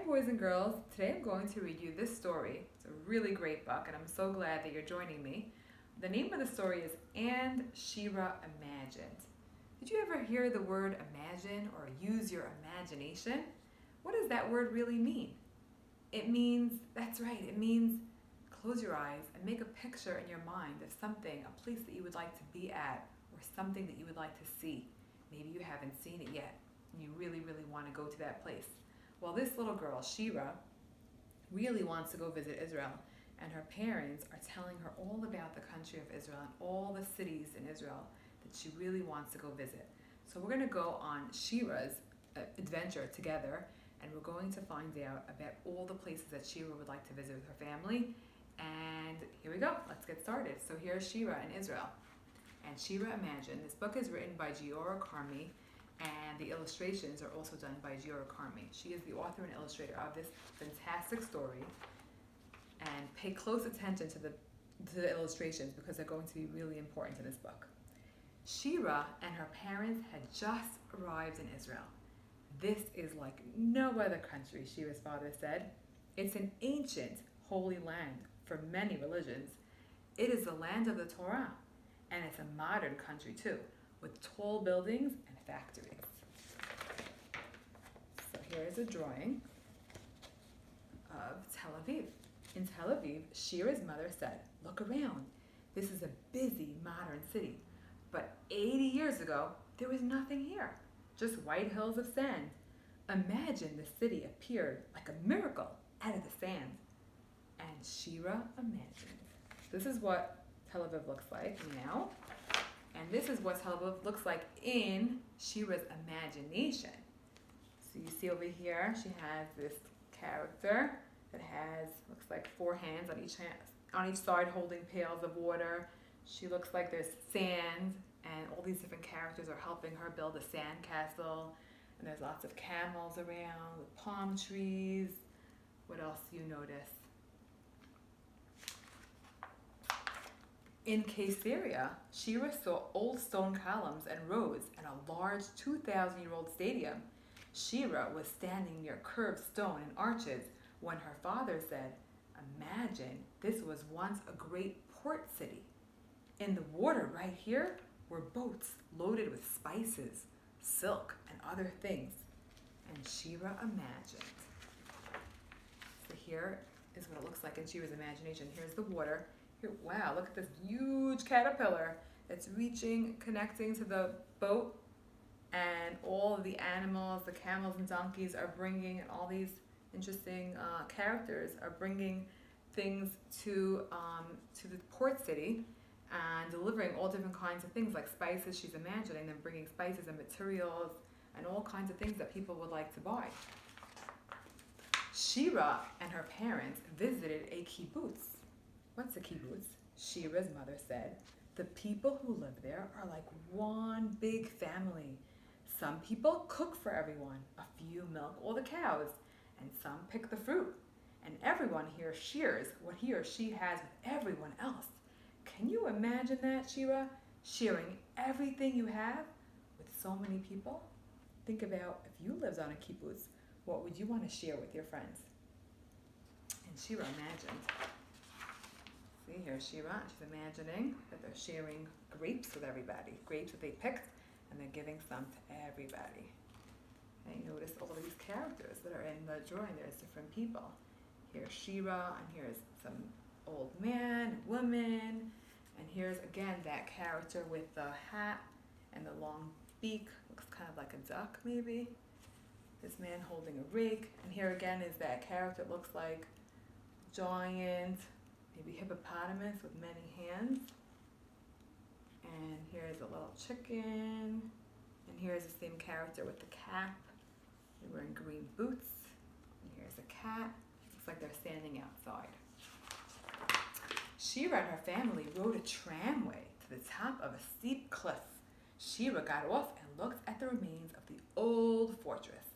boys and girls. Today I'm going to read you this story. It's a really great book, and I'm so glad that you're joining me. The name of the story is And Shira Imagined. Did you ever hear the word imagine or use your imagination? What does that word really mean? It means, that's right, it means close your eyes and make a picture in your mind of something, a place that you would like to be at, or something that you would like to see. Maybe you haven't seen it yet, and you really want to go to that place. Well, this little girl, Shira, really wants to go visit Israel, and her parents are telling her all about the country of Israel and all the cities in Israel that she really wants to go visit. So we're going to go on Shira's adventure together, and we're going to find out about all the places that Shira would like to visit with her family. And here we go. Let's get started. So here's Shira in Israel. And Shira Imagined. This book is written by Giora Carmi, and the illustrations are also done by Shira Carmi. She is the author and illustrator of this fantastic story. And pay close attention to the illustrations because they're going to be really important in this book. Shira and her parents had just arrived in Israel. This is like no other country, Shira's father said. It's an ancient holy land for many religions. It is the land of the Torah, and it's a modern country too, with tall buildings and factories. So here's a drawing of Tel Aviv. In Tel Aviv, Shira's mother said, "Look around. This is a busy modern city. But 80 years ago, there was nothing here, just white hills of sand. Imagine the city appeared like a miracle out of the sand." And Shira imagined. This is what Tel Aviv looks like now. And this is what Tel Aviv looks like in Shira's imagination. So you see over here, she has this character that has, looks like 4 hands on each side holding pails of water. She looks like there's sand, and all these different characters are helping her build a sand castle. And there's lots of camels around with palm trees. What else do you notice? In Caesarea, Shira saw old stone columns and roads and a large 2,000-year-old stadium. Shira was standing near curved stone and arches when her father said, "Imagine this was once a great port city. In the water right here were boats loaded with spices, silk, and other things." And Shira imagined. So here is what it looks like in Shira's imagination. Here's the water. Here, wow, look at this huge caterpillar that's connecting to the boat, and all of the animals, the camels and donkeys are bringing, and all these interesting characters are bringing things to the port city and delivering all different kinds of things like spices. She's imagining them bringing spices and materials and all kinds of things that people would like to buy. Shira and her parents visited a kibbutz. What's a kibbutz? Shira's mother said, "The people who live there are like one big family. Some people cook for everyone. A few milk all the cows, and some pick the fruit. And everyone here shares what he or she has with everyone else." Can you imagine that, Shira? Sharing everything you have with so many people? Think about if you lived on a kibbutz, what would you want to share with your friends? And Shira imagined. See, here's Shira. She's imagining that they're sharing grapes with everybody. Grapes that they picked, and they're giving some to everybody. And you notice all these characters that are in the drawing. There's different people. Here's Shira, and here's some old man, woman, and here's again that character with the hat and the long beak. Looks kind of like a duck, maybe. This man holding a rake, and here again is that character. It looks like giant, maybe hippopotamus with many hands. And here's a little chicken, and here's the same character with the cap. They're wearing green boots, and here's a cat. Looks like they're standing outside. Shira and her family rode a tramway to the top of a steep cliff. Shira got off and looked at the remains of the old fortress.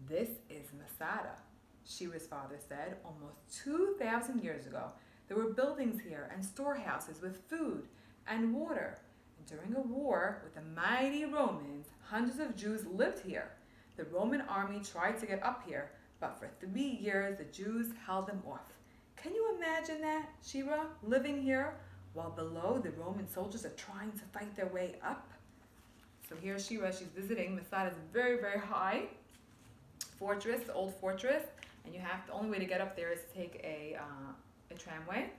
"This is Masada," Shira's father said. "Almost 2,000 years ago, there were buildings here and storehouses with food and water. And during a war with the mighty Romans, hundreds of Jews lived here. The Roman army tried to get up here, but for 3 years the Jews held them off. Can you imagine that, Shira, living here while below the Roman soldiers are trying to fight their way up? So here's Shira, she's visiting Masada's very, very high fortress, the old fortress, and the only way to get up there is to take a tramway.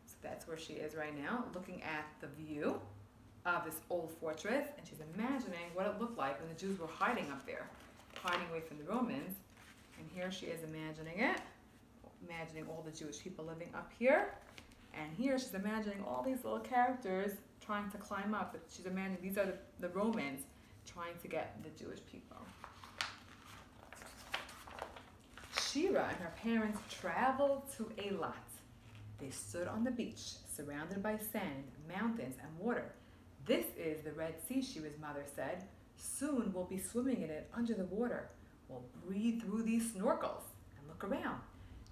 So that's where she is right now, looking at the view of this old fortress, and she's imagining what it looked like when the Jews were hiding up there, hiding away from the Romans. And here she is imagining it, imagining all the Jewish people living up here. And here she's imagining all these little characters trying to climb up. But she's imagining these are the Romans trying to get the Jewish people. Shira and her parents traveled to Eilat. They stood on the beach, surrounded by sand, mountains, and water. This is the Red Sea, Shira's mother said. Soon we'll be swimming in it under the water. We'll breathe through these snorkels and look around.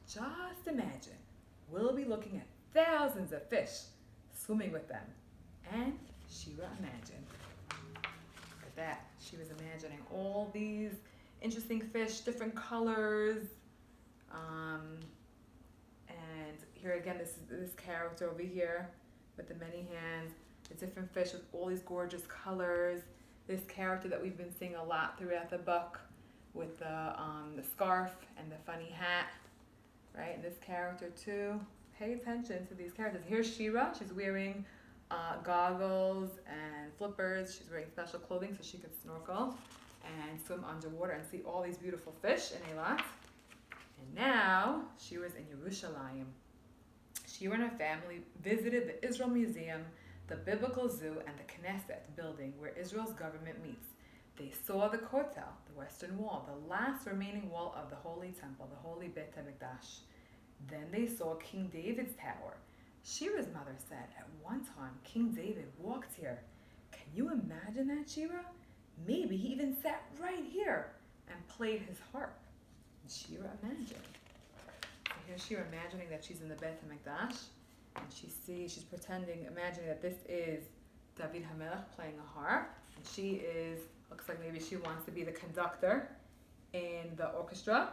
Just imagine, we'll be looking at thousands of fish, swimming with them. And Shira imagined. Look at that. She was imagining all these interesting fish, different colors. And here again, this character over here with the many hands, the different fish with all these gorgeous colors. This character that we've been seeing a lot throughout the book with the scarf and the funny hat, right? And this character too. Pay attention to these characters. Here's Shira. She's wearing goggles and flippers. She's wearing special clothing so she could snorkel and swim underwater and see all these beautiful fish in Eilat. And now Shira's in Yerushalayim. Shira and her family visited the Israel Museum, the Biblical Zoo, and the Knesset building where Israel's government meets. They saw the Kotel, the Western Wall, the last remaining wall of the Holy Temple, the Holy Beit HaMikdash. Then they saw King David's tower. Shira's mother said, at one time, King David walked here. Can you imagine that, Shira? Maybe he even sat right here and played his harp. And Shira imagined. So here's Shira imagining that she's in the Beit HaMikdash, and she's imagining that this is David HaMelech playing a harp, and looks like maybe she wants to be the conductor in the orchestra,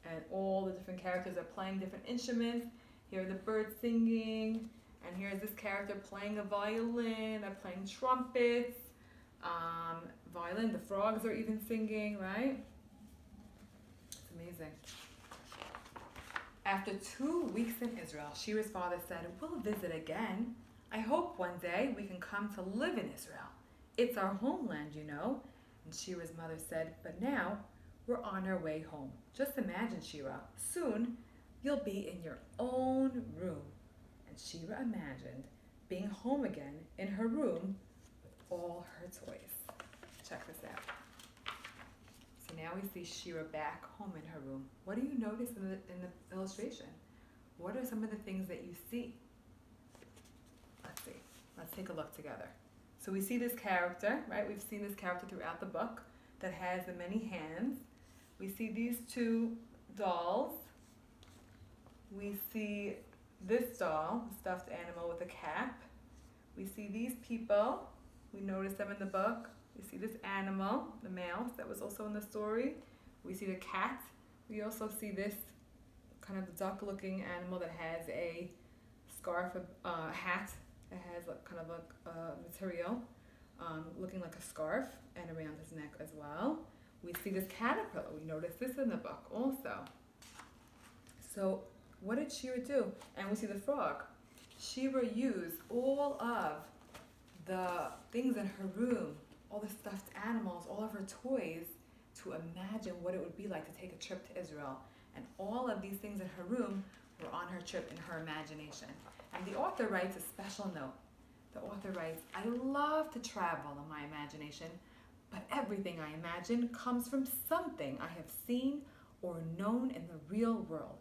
and all the different characters are playing different instruments. Here are the birds singing, and here's this character playing a violin, they're playing trumpets, violin, the frogs are even singing, right? It's amazing. After 2 weeks in Israel, Shira's father said, we'll visit again. I hope one day we can come to live in Israel. It's our homeland, you know. And Shira's mother said, but now we're on our way home. Just imagine, Shira, soon you'll be in your own room. And Shira imagined being home again in her room with all her toys. Check this out. So now we see Shira back home in her room. What do you notice in the illustration? What are some of the things that you see? Let's see. Let's take a look together. So we see this character, right? We've seen this character throughout the book that has the many hands. We see these two dolls. We see this doll, a stuffed animal with a cap. We see these people. We notice them in the book. We see this animal, the mouse, that was also in the story. We see the cat. We also see this kind of duck-looking animal that has a scarf, hat. It has kind of a material looking like a scarf and around his neck as well. We see this caterpillar. We notice this in the book also. So what did Shira do? And we see the frog. Shira used all of the things in her room, all the stuffed animals, all of her toys, to imagine what it would be like to take a trip to Israel. And all of these things in her room were on her trip in her imagination. And the author writes a special note. The author writes, I love to travel in my imagination, but everything I imagine comes from something I have seen or known in the real world.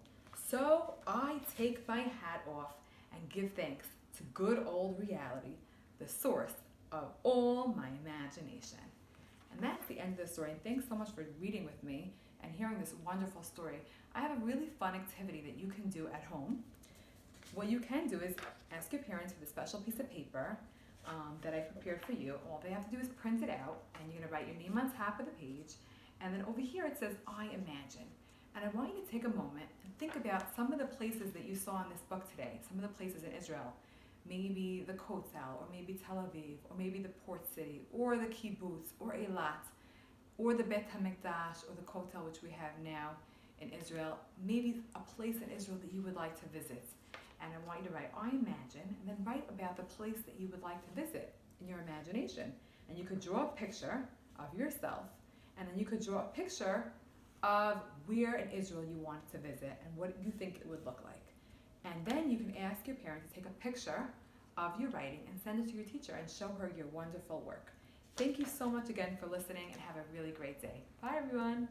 So I take my hat off and give thanks to good old reality, the source of all my imagination. And that's the end of the story. And thanks so much for reading with me and hearing this wonderful story. I have a really fun activity that you can do at home. What you can do is ask your parents for the special piece of paper that I prepared for you. All they have to do is print it out, and you're going to write your name on top of the page. And then over here it says, I imagine. And I want you to take a moment and think about some of the places that you saw in this book today, some of the places in Israel. Maybe the Kotel, or maybe Tel Aviv, or maybe the port city, or the kibbutz, or Eilat, or the Bet HaMikdash, or the Kotel, which we have now in Israel. Maybe a place in Israel that you would like to visit. And I want you to write, I imagine, and then write about the place that you would like to visit in your imagination. And you could draw a picture of yourself, and then you could draw a picture of where in Israel you want to visit and what you think it would look like. And then you can ask your parent to take a picture of your writing and send it to your teacher and show her your wonderful work. Thank you so much again for listening, and have a really great day. Bye, everyone.